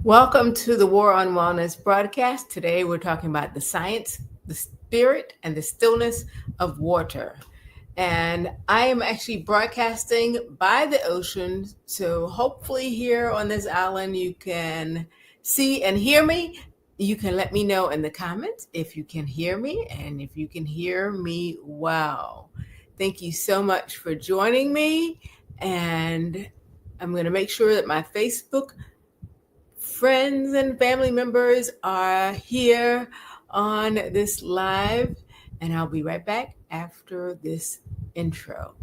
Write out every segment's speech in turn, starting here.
Welcome to the War on Wellness broadcast. Today we're talking about the science, the spirit, and the stillness of water. And I am actually broadcasting by the ocean. So hopefully, here on this island, you can see and hear me. You can let me know in the comments if you can hear me and if you can hear me well. Thank you so much for joining me. And I'm going to make sure that my Facebook friends and family members are here on this live, and I'll be right back after this intro.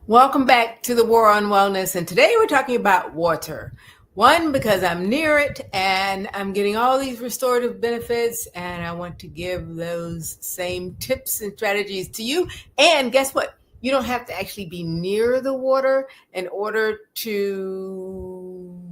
Welcome back to the War on Wellness, and today we're talking about water. One, because I'm near it and I'm getting all these restorative benefits, and I want to give those same tips and strategies to you. And guess what? You don't have to actually be near the water in order to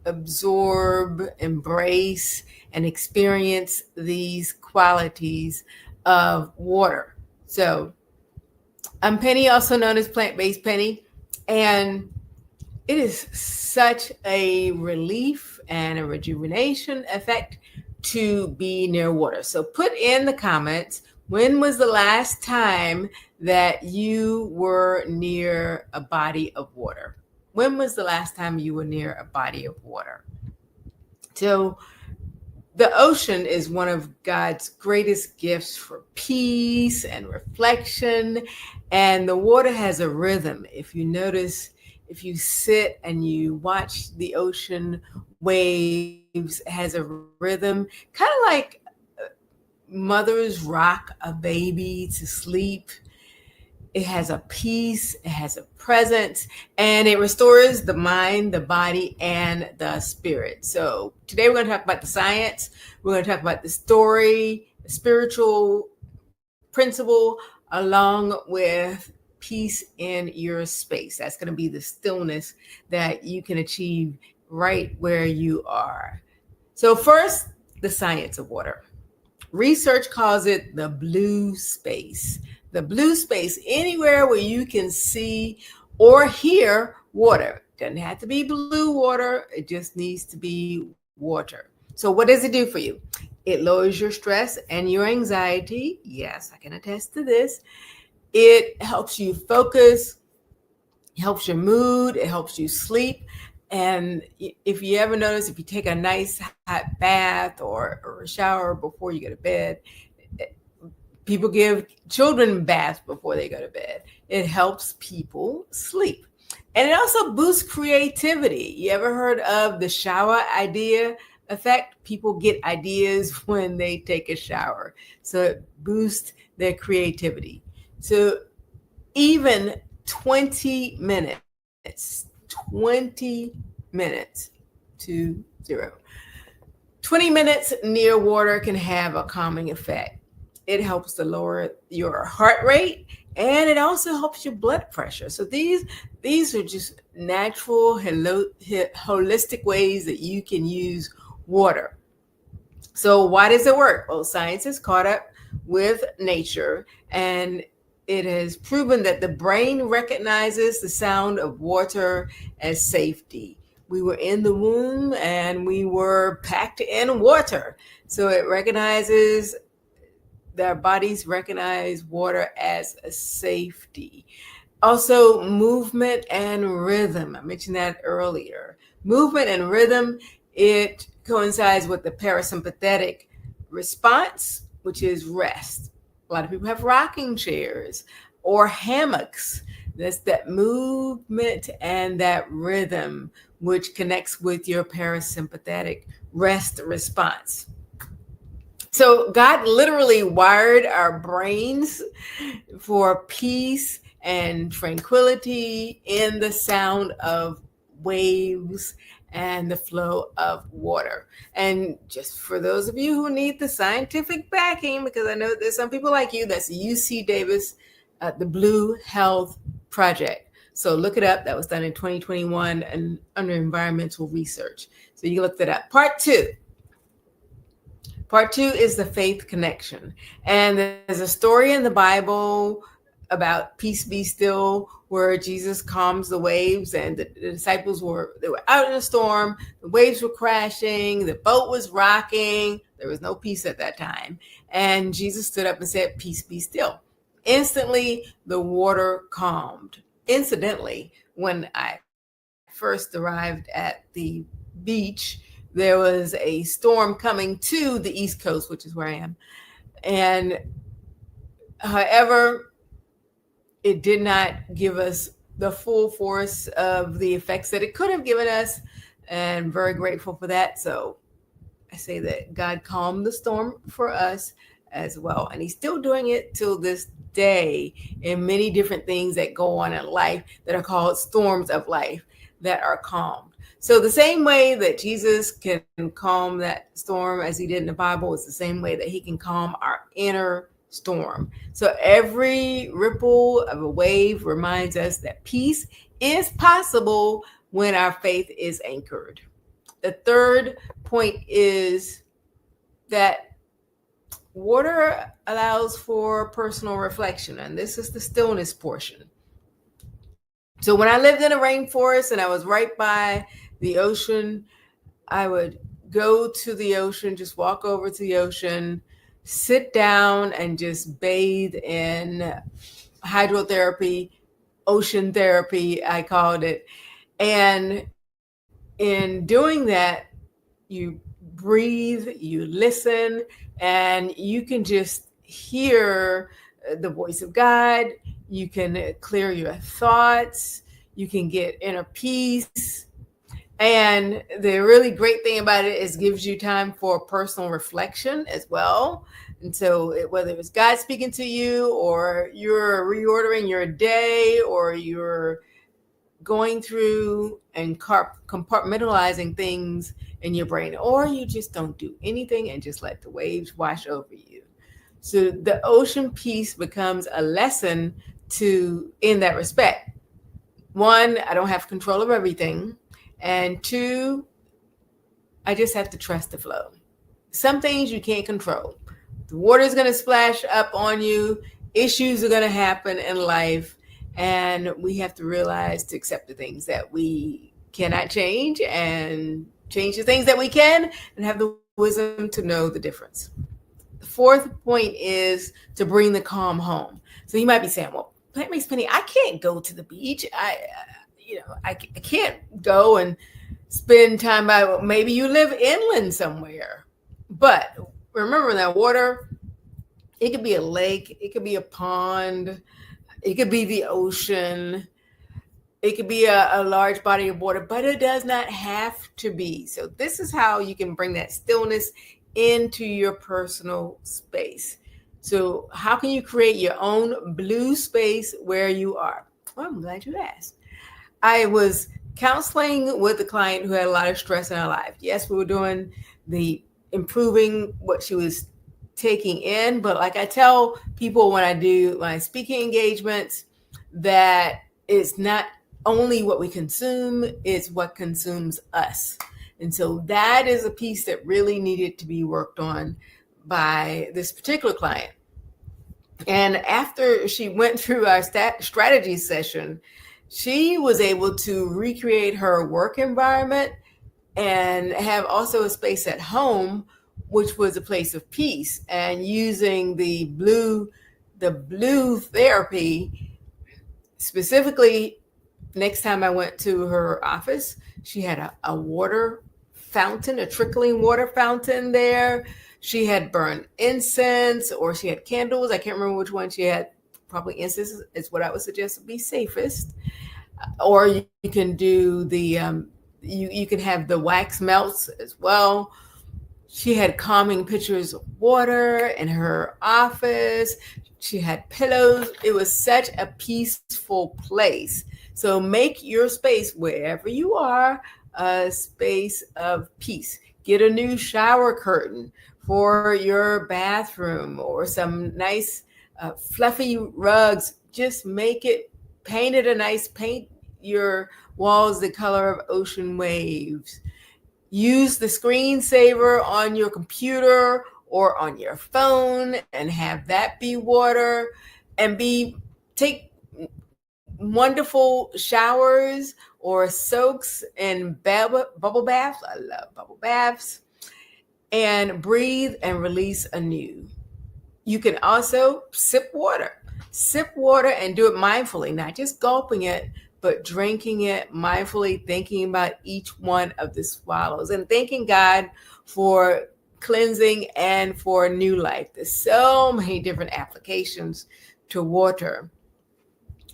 absorb, embrace, and experience these qualities of water. So I'm Penny, also known as Plant-Based Penny, and it is such a relief and a rejuvenation effect to be near water. So put in the comments, when was the last time that you were near a body of water? When was the last time you were near a body of water? So the ocean is one of God's greatest gifts for peace and reflection. And the water has a rhythm. If you notice, if you sit and you watch the ocean waves, it has a rhythm, kind of like mothers rock a baby to sleep. It has a peace, it has a presence, and it restores the mind, the body, and the spirit. So today we're going to talk about the science. We're going to talk about the story, the spiritual principle, along with peace in your space. That's going to be the stillness that you can achieve right where you are. So first, the science of water. Research calls it the blue space. The blue space, anywhere where you can see or hear water. Doesn't have to be blue water, it just needs to be water. So what does it do for you? It lowers your stress and your anxiety. Yes, I can attest to this. It helps you focus, it helps your mood, it helps you sleep. And if you ever notice, if you take a nice hot bath or a shower before you go to bed, people give children baths before they go to bed. It helps people sleep. And it also boosts creativity. You ever heard of the shower idea effect? People get ideas when they take a shower. So it boosts their creativity. So even 20 minutes, 20 minutes near water can have a calming effect. It helps to lower your heart rate, and it also helps your blood pressure. So these are just natural, holistic ways that you can use water. So why does it work? Well, science is caught up with nature, and it has proven that the brain recognizes the sound of water as safety. We were in the womb and we were packed in water. So it recognizes, their bodies recognize water as a safety. Also, movement and rhythm. I mentioned that earlier. Movement and rhythm, it coincides with the parasympathetic response, which is rest. A lot of people have rocking chairs. or hammocks. That's that movement and that rhythm, which connects with your parasympathetic rest response. So God literally wired our brains for peace and tranquility in the sound of waves and the flow of water. And just for those of you who need the scientific backing, because I know there's some people like you, that's UC Davis, the Blue Health Project. So look it up. That was done in 2021 and under environmental research. So you can look that up. Part two is the faith connection. And there's a story in the Bible about peace be still, where Jesus calms the waves, and the disciples were out in a storm, the waves were crashing, the boat was rocking, there was no peace at that time. And Jesus stood up and said, "Peace be still." Instantly, the water calmed. Incidentally, when I first arrived at the beach, there was a storm coming to the East Coast, which is where I am. And however, it did not give us the full force of the effects that it could have given us. And I'm very grateful for that. So I say that God calmed the storm for us as well. And he's still doing it till this day in many different things that go on in life that are called storms of life that are calmed. So the same way that Jesus can calm that storm as he did in the Bible is the same way that he can calm our inner storm. So every ripple of a wave reminds us that peace is possible when our faith is anchored. The third point is that water allows for personal reflection, and this is the stillness portion. So when I lived in a rainforest and I was right by the ocean, I would go to the ocean, just walk over to the ocean, sit down and just bathe in hydrotherapy, ocean therapy, I called it. And in doing that, you breathe, you listen, and you can just hear the voice of God. You can clear your thoughts. You can get inner peace. And the really great thing about it is it gives you time for personal reflection as well. And so whether it's God speaking to you, or you're reordering your day, or you're going through and compartmentalizing things in your brain, or you just don't do anything and just let the waves wash over you. So the ocean piece becomes a lesson in that respect. One, I don't have control of everything. And two, I just have to trust the flow. Some things you can't control. The water is going to splash up on you. Issues are going to happen in life. And we have to realize to accept the things that we cannot change and change the things that we can, and have the wisdom to know the difference. The fourth point is to bring the calm home. So you might be saying, well, plant-based Penny, I can't go to the beach. I can't go and spend time by, maybe you live inland somewhere. But remember that water, it could be a lake, it could be a pond, it could be the ocean, it could be a large body of water, but it does not have to be. So this is how you can bring that stillness into your personal space. So how can you create your own blue space where you are? Well, I'm glad you asked. I was counseling with a client who had a lot of stress in her life. Yes, we were doing the improving what she was taking in, but like I tell people when I do my speaking engagements, that it's not only what we consume, it's what consumes us. And so that is a piece that really needed to be worked on by this particular client. And after she went through our strategy session, she was able to recreate her work environment and have also a space at home, which was a place of peace. And using the blue therapy, specifically, next time I went to her office, she had a water fountain, a trickling water fountain there. She had burned incense, or she had candles. I can't remember which one she had probably incense is what I would suggest would be safest. Or you can do the you can have the wax melts as well. She had calming pictures of water in her office. She had pillows. It was such a peaceful place. So make your space, wherever you are, a space of peace. Get a new shower curtain for your bathroom, or some nice fluffy rugs. Just make it, paint it a nice, paint your walls the color of ocean waves. Use the screensaver on your computer or on your phone and have that be water, and take wonderful showers or soaks in bubble baths. I love bubble baths. And breathe and release anew. You can also sip water. Sip water and do it mindfully, not just gulping it, but drinking it mindfully, thinking about each one of the swallows and thanking God for cleansing and for new life. There's so many different applications to water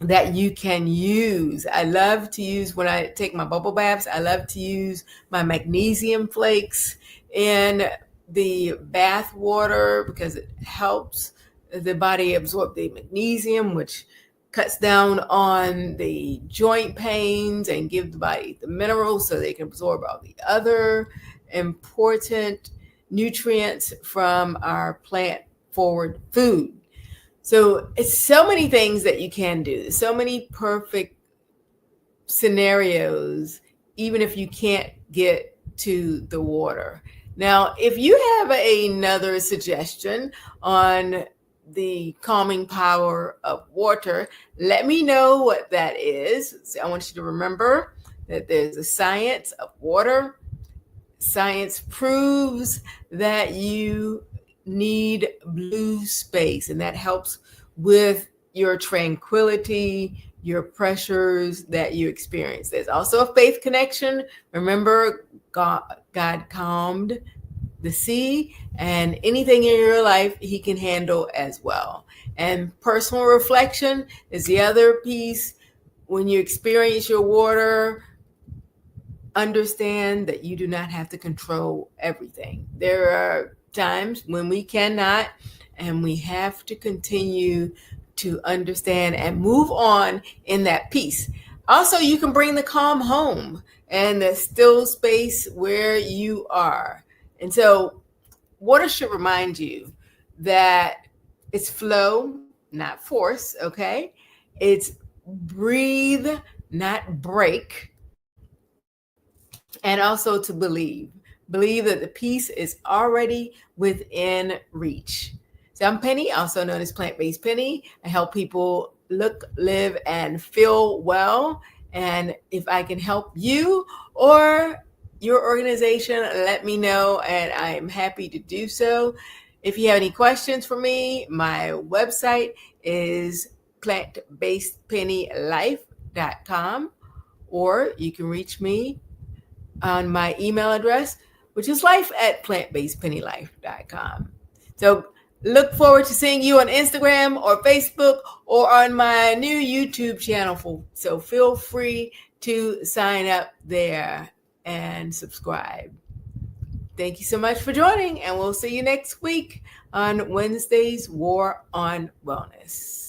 that you can use. I love to use, when I take my bubble baths, I love to use my magnesium flakes in the bath water because it helps the body absorb the magnesium, which cuts down on the joint pains and give the body the minerals so they can absorb all the other important nutrients from our plant forward food. So it's so many things that you can do, so many perfect scenarios, even if you can't get to the water. Now, if you have another suggestion on the calming power of water, let me know what that is. So I want you to remember that there's a science of water. Science proves that you need blue space, and that helps with your tranquility, your pressures that you experience. There's also a faith connection. Remember, God calmed the sea, and anything in your life he can handle as well. And personal reflection is the other piece. When you experience your water, understand that you do not have to control everything. There are times when we cannot, and we have to continue to understand and move on in that peace. Also, you can bring the calm home and the still space where you are. And so water should remind you that it's flow, not force, okay? It's breathe, not break. And also to believe that the peace is already within reach. So I'm Penny, also known as Plant-Based Penny. I help people look, live, and feel well. And if I can help you or your organization, let me know, and I'm happy to do so. If you have any questions for me, my website is plantbasedpennylife.com, or you can reach me on my email address, which is life@plantbasedpennylife.com. So look forward to seeing you on Instagram or Facebook or on my new YouTube channel. So feel free to sign up there and subscribe. Thank you so much for joining, and we'll see you next week on Wednesday's War on Wellness.